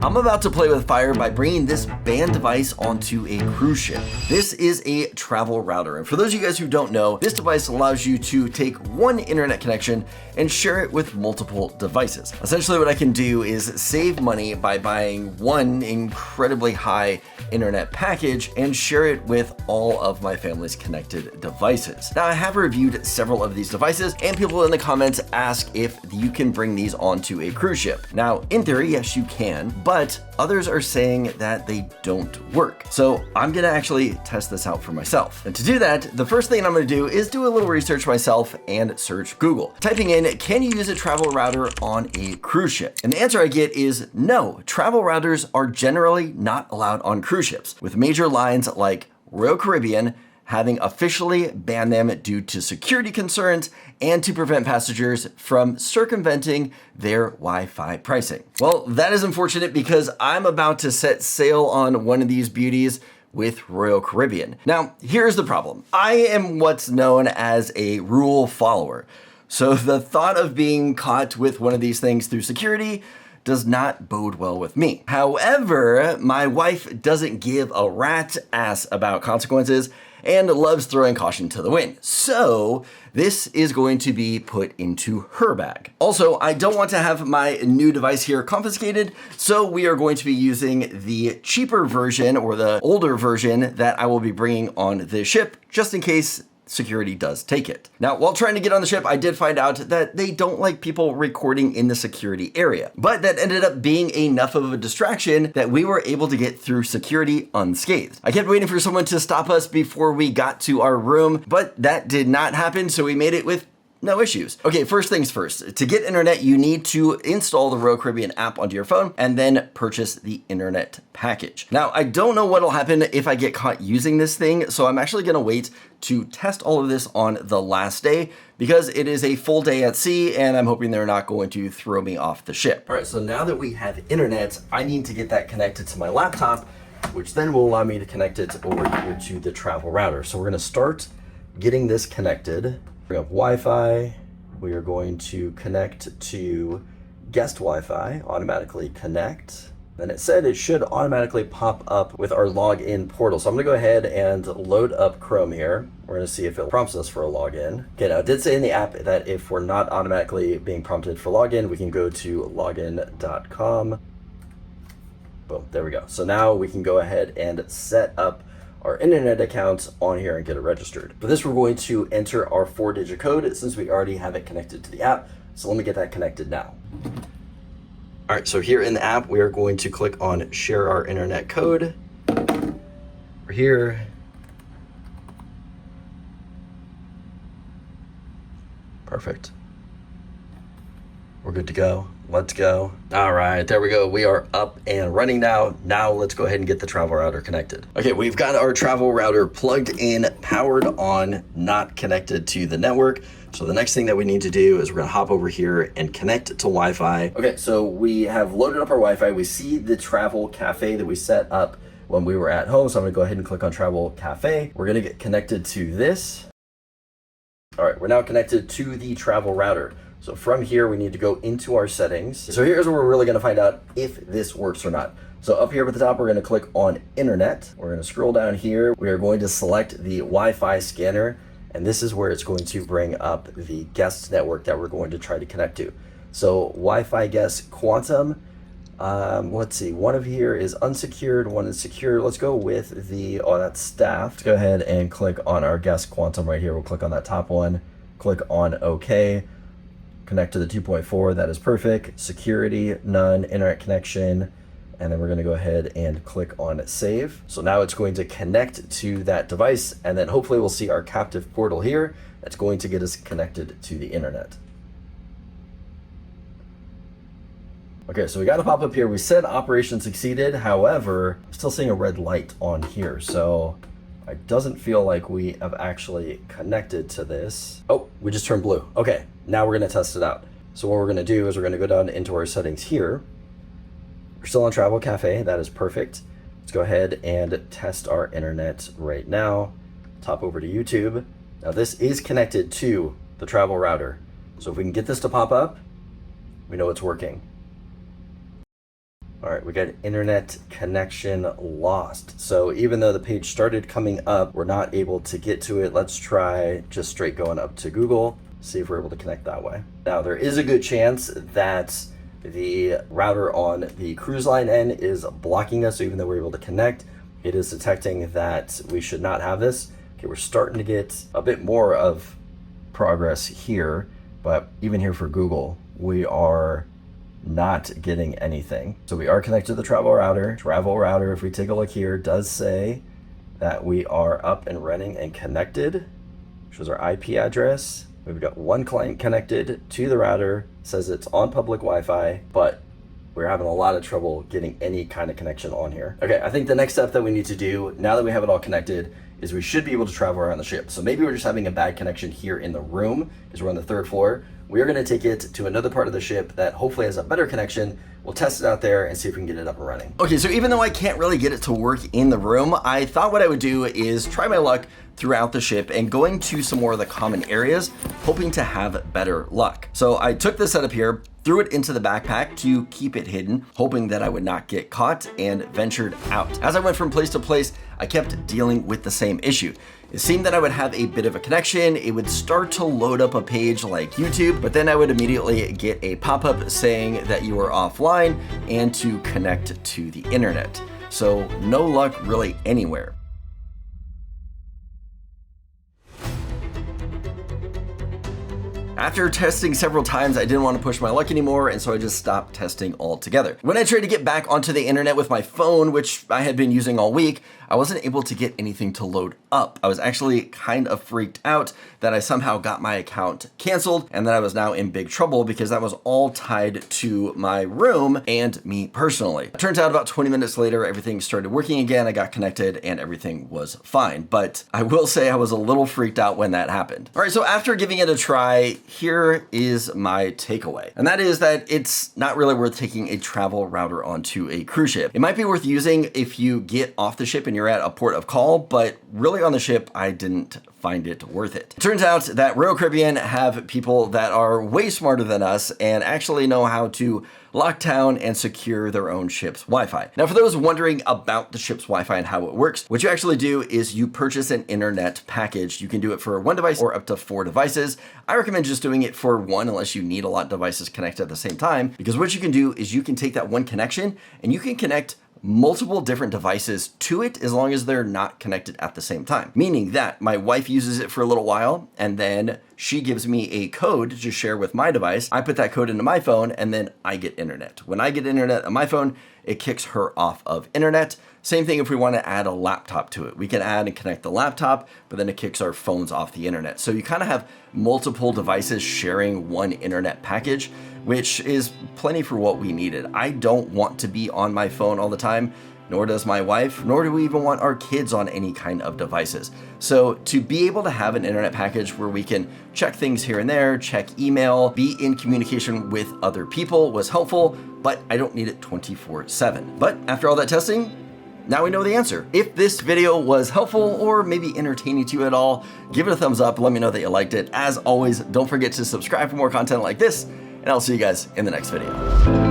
I'm about to play with fire by bringing this band device onto a cruise ship. This is a travel router, and for those of you guys who don't know, this device allows you to take one internet connection and share it with multiple devices. Essentially what I can do is save money by buying one incredibly high internet package and share it with all of my family's connected devices. Now I have reviewed several of these devices, and people in the comments ask if you can bring these onto a cruise ship. Now in theory, yes you can, but others are saying that they don't work. So I'm gonna actually test this out for myself. And to do that, the first thing I'm gonna do is do a little research myself and search Google. Typing in, can you use a travel router on a cruise ship? And the answer I get is no, travel routers are generally not allowed on cruise ships, with major lines like Royal Caribbean having officially banned them due to security concerns and to prevent passengers from circumventing their Wi-Fi pricing. Well, that is unfortunate because I'm about to set sail on one of these beauties with Royal Caribbean. Now, here's the problem. I am what's known as a rule follower. So the thought of being caught with one of these things through security does not bode well with me. However, my wife doesn't give a rat's ass about consequences and loves throwing caution to the wind. So this is going to be put into her bag. Also, I don't want to have my new device here confiscated, so we are going to be using the cheaper version or the older version that I will be bringing on the ship, just in case security does take it. Now, while trying to get on the ship, I did find out that they don't like people recording in the security area, but that ended up being enough of a distraction that we were able to get through security unscathed. I kept waiting for someone to stop us before we got to our room, but that did not happen, so we made it with no issues. Okay, first things first. To get internet, you need to install the Royal Caribbean app onto your phone and then purchase the internet package. Now, I don't know what'll happen if I get caught using this thing, so I'm actually gonna wait to test all of this on the last day because it is a full day at sea and I'm hoping they're not going to throw me off the ship. All right, so now that we have internet, I need to get that connected to my laptop, which then will allow me to connect it over here to the travel router. So we're gonna start getting this connected. We have Wi-Fi. We are going to connect to guest Wi-Fi, automatically connect. Then it said it should automatically pop up with our login portal. So I'm gonna go ahead and load up Chrome here. We're gonna see if it prompts us for a login. Okay, now it did say in the app that if we're not automatically being prompted for login, we can go to login.com. Boom, there we go. So now we can go ahead and set up our internet accounts on here and get it registered. For this, we're going to enter our 4-digit code since we already have it connected to the app. So let me get that connected now. All right, so here in the app, we are going to click on share our internet code. We're here. Perfect. We're good to go. Let's go. All right, there we go. We are up and running now. Now let's go ahead and get the travel router connected. Okay, we've got our travel router plugged in, powered on, not connected to the network. So the next thing that we need to do is we're gonna hop over here and connect to Wi-Fi. Okay, so we have loaded up our Wi-Fi. We see the travel cafe that we set up when we were at home. So I'm gonna go ahead and click on travel cafe. We're gonna get connected to this. All right, we're now connected to the travel router. So from here, we need to go into our settings. So here's where we're really gonna find out if this works or not. So up here at the top, we're gonna click on internet. We're gonna scroll down here. We are going to select the Wi-Fi scanner, and this is where it's going to bring up the guest network that we're going to try to connect to. So Wi-Fi guest Quantum. Let's see, one of here is unsecured, one is secure. Let's go with the, oh, that's staff. Let's go ahead and click on our guest Quantum right here. We'll click on that top one, click on OK. Connect to the 2.4, that is perfect. Security, none, internet connection, and then we're gonna go ahead and click on save. So now it's going to connect to that device, and then hopefully we'll see our captive portal here that's going to get us connected to the internet. Okay, so we got a pop-up here. We said operation succeeded, however, I'm still seeing a red light on here, so it doesn't feel like we have actually connected to this. Oh, we just turned blue. Okay, now we're gonna test it out. So what we're gonna do is we're gonna go down into our settings here. We're still on Travel Cafe, that is perfect. Let's go ahead and test our internet right now. Top over to YouTube. Now this is connected to the travel router. So if we can get this to pop up, we know it's working. All right, we got internet connection lost. So even though the page started coming up, we're not able to get to it. Let's try just straight going up to Google, see if we're able to connect that way. Now, there is a good chance that the router on the cruise line end is blocking us. So even though we're able to connect, it is detecting that we should not have this. Okay, we're starting to get a bit more of progress here, but even here for Google, we are not getting anything. So we are connected to the travel router. Travel router, if we take a look here, does say that we are up and running and connected. Shows our IP address. We've got one client connected to the router, says it's on public Wi-Fi, but we're having a lot of trouble getting any kind of connection on here. Okay, I think the next step that we need to do, now that we have it all connected, is we should be able to travel around the ship. So maybe we're just having a bad connection here in the room because we're on the 3rd floor. We are gonna take it to another part of the ship that hopefully has a better connection. We'll test it out there and see if we can get it up and running. Okay, so even though I can't really get it to work in the room, I thought what I would do is try my luck throughout the ship and going to some more of the common areas, hoping to have better luck. So I took this setup here, threw it into the backpack to keep it hidden, hoping that I would not get caught, and ventured out. As I went from place to place, I kept dealing with the same issue. It seemed that I would have a bit of a connection. It would start to load up a page like YouTube, but then I would immediately get a pop-up saying that you are offline and to connect to the internet. So no luck really anywhere. After testing several times, I didn't want to push my luck anymore, and so I just stopped testing altogether. When I tried to get back onto the internet with my phone, which I had been using all week, I wasn't able to get anything to load up. I was actually kind of freaked out that I somehow got my account canceled and that I was now in big trouble because that was all tied to my room and me personally. It turns out about 20 minutes later, everything started working again. I got connected and everything was fine. But I will say I was a little freaked out when that happened. All right, so after giving it a try, here is my takeaway. And that is that it's not really worth taking a travel router onto a cruise ship. It might be worth using if you get off the ship and you're at a port of call, but really on the ship, I didn't find it worth it. It turns out that Royal Caribbean have people that are way smarter than us and actually know how to lock down and secure their own ship's Wi-Fi. Now, for those wondering about the ship's Wi-Fi and how it works, what you actually do is you purchase an internet package. You can do it for one device or up to 4 devices. I recommend just doing it for one unless you need a lot of devices connected at the same time, because what you can do is you can take that one connection and you can connect multiple different devices to it as long as they're not connected at the same time. Meaning that my wife uses it for a little while and then she gives me a code to share with my device. I put that code into my phone and then I get internet. When I get internet on my phone, it kicks her off of internet. Same thing if we want to add a laptop to it. We can add and connect the laptop, but then it kicks our phones off the internet. So you kind of have multiple devices sharing one internet package, which is plenty for what we needed. I don't want to be on my phone all the time, nor does my wife, nor do we even want our kids on any kind of devices. So to be able to have an internet package where we can check things here and there, check email, be in communication with other people was helpful, but I don't need it 24/7. But after all that testing, now we know the answer. If this video was helpful or maybe entertaining to you at all, give it a thumbs up. Let me know that you liked it. As always, don't forget to subscribe for more content like this, and I'll see you guys in the next video.